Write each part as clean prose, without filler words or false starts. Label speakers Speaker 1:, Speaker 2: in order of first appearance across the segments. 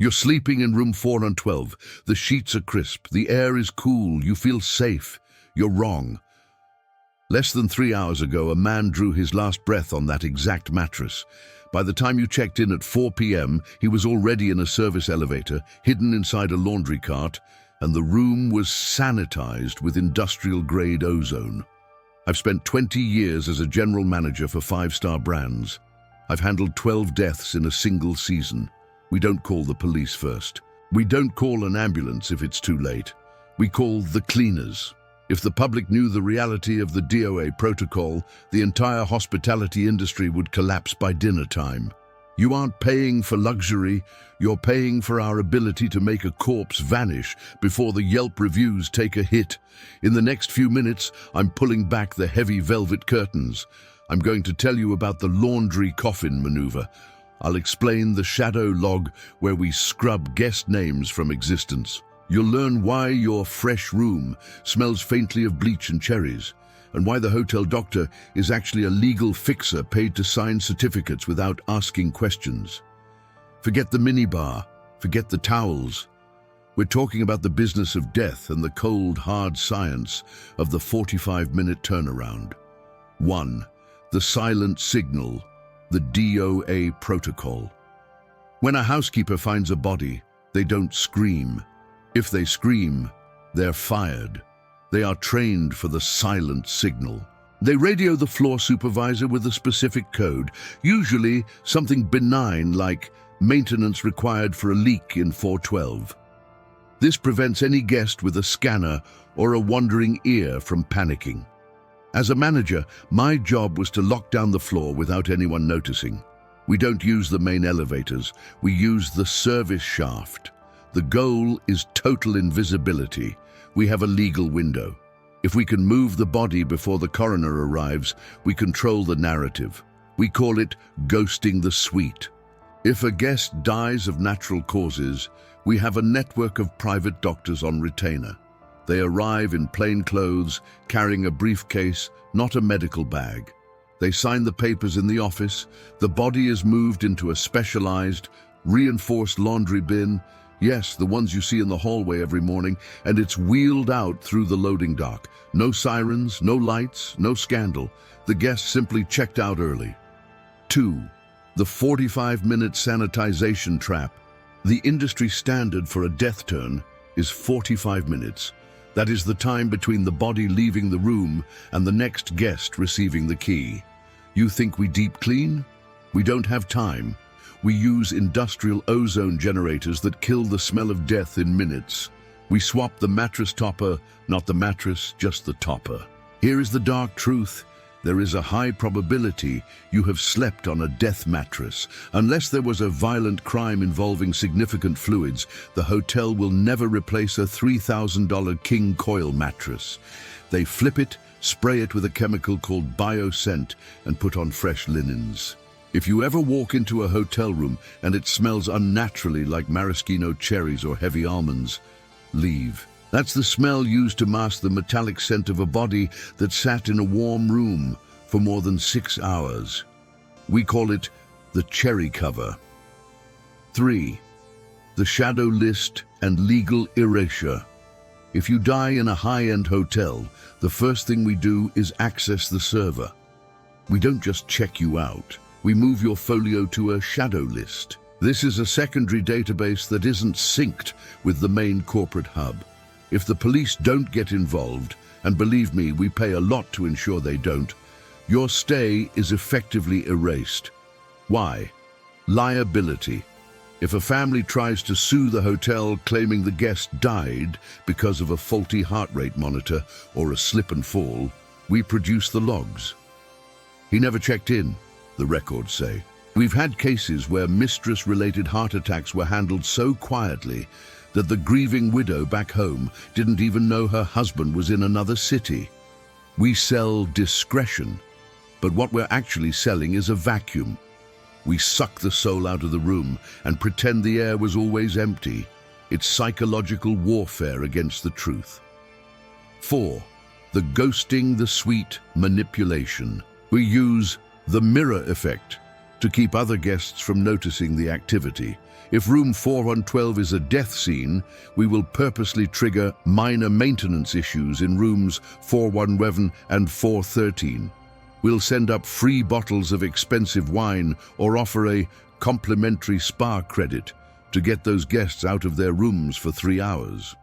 Speaker 1: You're sleeping in room 412. The sheets are crisp, the air is cool, you feel safe. You're wrong. Less than 3 hours ago, a man drew his last breath on that exact mattress. By the time you checked in at 4 p.m., he was already in a service elevator, hidden inside a laundry cart, and the room was sanitized with industrial-grade ozone. I've spent 20 years as a general manager for 5-star brands. I've handled 12 deaths in a single season. We don't call the police first. We don't call an ambulance if it's too late. We call the cleaners. If the public knew the reality of the DOA protocol, the entire hospitality industry would collapse by dinner time. You aren't paying for luxury, you're paying for our ability to make a corpse vanish before the Yelp reviews take a hit. In the next few minutes, I'm pulling back the heavy velvet curtains. I'm going to tell you about the Laundry Coffin Maneuver. I'll explain the shadow log where we scrub guest names from existence. You'll learn why your fresh room smells faintly of bleach and cherries, and why the hotel doctor is actually a legal fixer paid to sign certificates without asking questions. Forget the minibar, forget the towels. We're talking about the business of death and the cold, hard science of the 45-minute turnaround. 1. The silent signal, the DOA protocol. When a housekeeper finds a body, they don't scream. If they scream, they're fired. They are trained for the silent signal. They radio the floor supervisor with a specific code, usually something benign like maintenance required for a leak in 412. This prevents any guest with a scanner or a wandering ear from panicking. As a manager, my job was to lock down the floor without anyone noticing. We don't use the main elevators, we use the service shaft. The goal is total invisibility. We have a legal window. If we can move the body before the coroner arrives, we control the narrative. We call it ghosting the suite. If a guest dies of natural causes, we have a network of private doctors on retainer. They arrive in plain clothes, carrying a briefcase, not a medical bag. They sign the papers in the office. The body is moved into a specialized, reinforced laundry bin. Yes, the ones you see in the hallway every morning, and it's wheeled out through the loading dock. No sirens, no lights, no scandal. The guest simply checked out early. 2. The 45-minute sanitization trap. The industry standard for a death turn is 45 minutes. That is the time between the body leaving the room and the next guest receiving the key. You think we deep clean? We don't have time. We use industrial ozone generators that kill the smell of death in minutes. We swap the mattress topper, not the mattress, just the topper. Here is the dark truth. There is a high probability you have slept on a death mattress. Unless there was a violent crime involving significant fluids, the hotel will never replace a $3,000 king coil mattress. They flip it, spray it with a chemical called bioscent, and put on fresh linens. If you ever walk into a hotel room and it smells unnaturally like maraschino cherries or heavy almonds, leave. That's the smell used to mask the metallic scent of a body that sat in a warm room for more than 6 hours. We call it the cherry cover. 3. The shadow list and legal erasure. If you die in a high-end hotel, the first thing we do is access the server. We don't just check you out. We move your folio to a shadow list. This is a secondary database that isn't synced with the main corporate hub. If the police don't get involved, and believe me, we pay a lot to ensure they don't, your stay is effectively erased. Why? Liability. If a family tries to sue the hotel claiming the guest died because of a faulty heart rate monitor or a slip and fall, we produce the logs. He never checked in, the records say. We've had cases where mistress-related heart attacks were handled so quietly that the grieving widow back home didn't even know her husband was in another city. We sell discretion, but what we're actually selling is a vacuum. We suck the soul out of the room and pretend the air was always empty. It's psychological warfare against the truth. 4. The ghosting the suite manipulation. We use the mirror effect to keep other guests from noticing the activity. If room 412 is a death scene, we will purposely trigger minor maintenance issues in rooms 411 and 413. We'll send up free bottles of expensive wine or offer a complimentary spa credit to get those guests out of their rooms for 3 hours.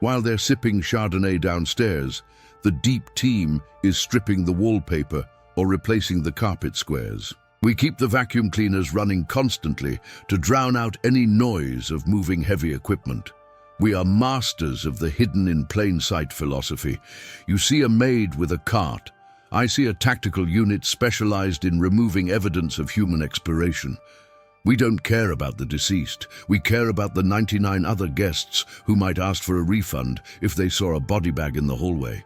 Speaker 1: While they're sipping Chardonnay downstairs, the deep team is stripping the wallpaper or replacing the carpet squares. We keep the vacuum cleaners running constantly to drown out any noise of moving heavy equipment. We are masters of the hidden in plain sight philosophy. You see a maid with a cart. I see a tactical unit specialized in removing evidence of human expiration. We don't care about the deceased. We care about the 99 other guests who might ask for a refund if they saw a body bag in the hallway.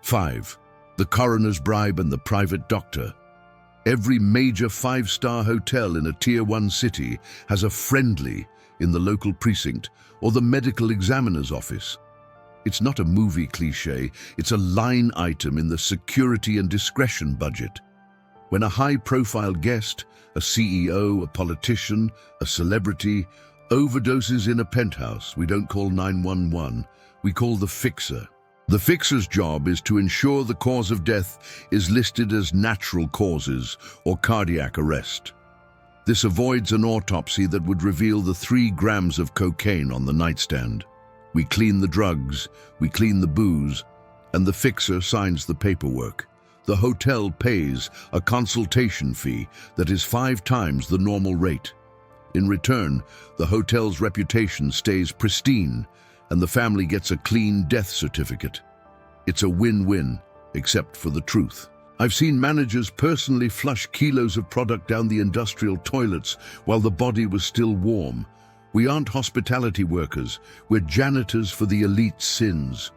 Speaker 1: 5. The coroner's bribe and the private doctor. Every major 5-star hotel in a Tier 1 city has a friendly in the local precinct or the medical examiner's office. It's not a movie cliché, it's a line item in the security and discretion budget. When a high-profile guest, a CEO, a politician, a celebrity, overdoses in a penthouse, we don't call 911, we call the fixer. The fixer's job is to ensure the cause of death is listed as natural causes or cardiac arrest. This avoids an autopsy that would reveal the 3 grams of cocaine on the nightstand. We clean the drugs, we clean the booze, and the fixer signs the paperwork. The hotel pays a consultation fee that is 5 times the normal rate. In return, the hotel's reputation stays pristine, and the family gets a clean death certificate. It's a win-win, except for the truth. I've seen managers personally flush kilos of product down the industrial toilets while the body was still warm. We aren't hospitality workers, we're janitors for the elite sins.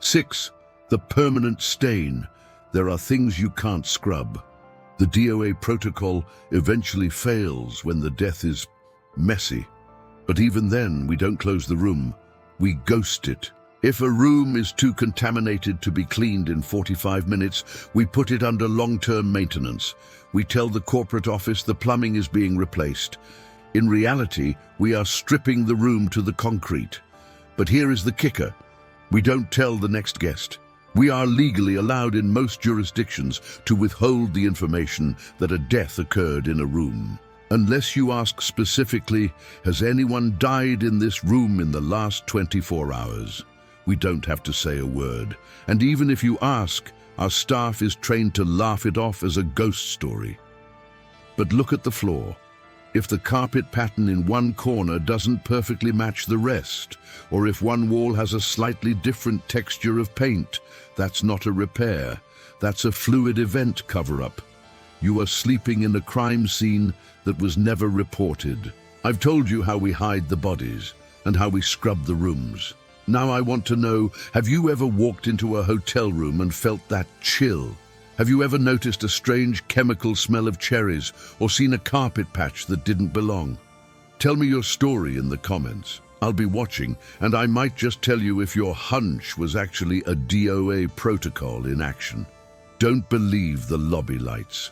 Speaker 1: 6. The permanent stain. There are things you can't scrub. The DOA protocol eventually fails when the death is messy. But even then, we don't close the room. We ghost it. If a room is too contaminated to be cleaned in 45 minutes, we put it under long-term maintenance. We tell the corporate office the plumbing is being replaced. In reality, we are stripping the room to the concrete. But here is the kicker. We don't tell the next guest. We are legally allowed in most jurisdictions to withhold the information that a death occurred in a room. Unless you ask specifically, has anyone died in this room in the last 24 hours? We don't have to say a word. And even if you ask, our staff is trained to laugh it off as a ghost story. But look at the floor. If the carpet pattern in one corner doesn't perfectly match the rest, or if one wall has a slightly different texture of paint, that's not a repair. That's a fluid event cover-up. You are sleeping in a crime scene that was never reported. I've told you how we hide the bodies and how we scrub the rooms. Now I want to know, have you ever walked into a hotel room and felt that chill? Have you ever noticed a strange chemical smell of cherries or seen a carpet patch that didn't belong? Tell me your story in the comments. I'll be watching, and I might just tell you if your hunch was actually a DOA protocol in action. Don't believe the lobby lights.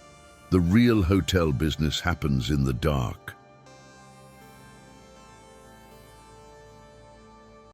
Speaker 1: The real hotel business happens in the dark.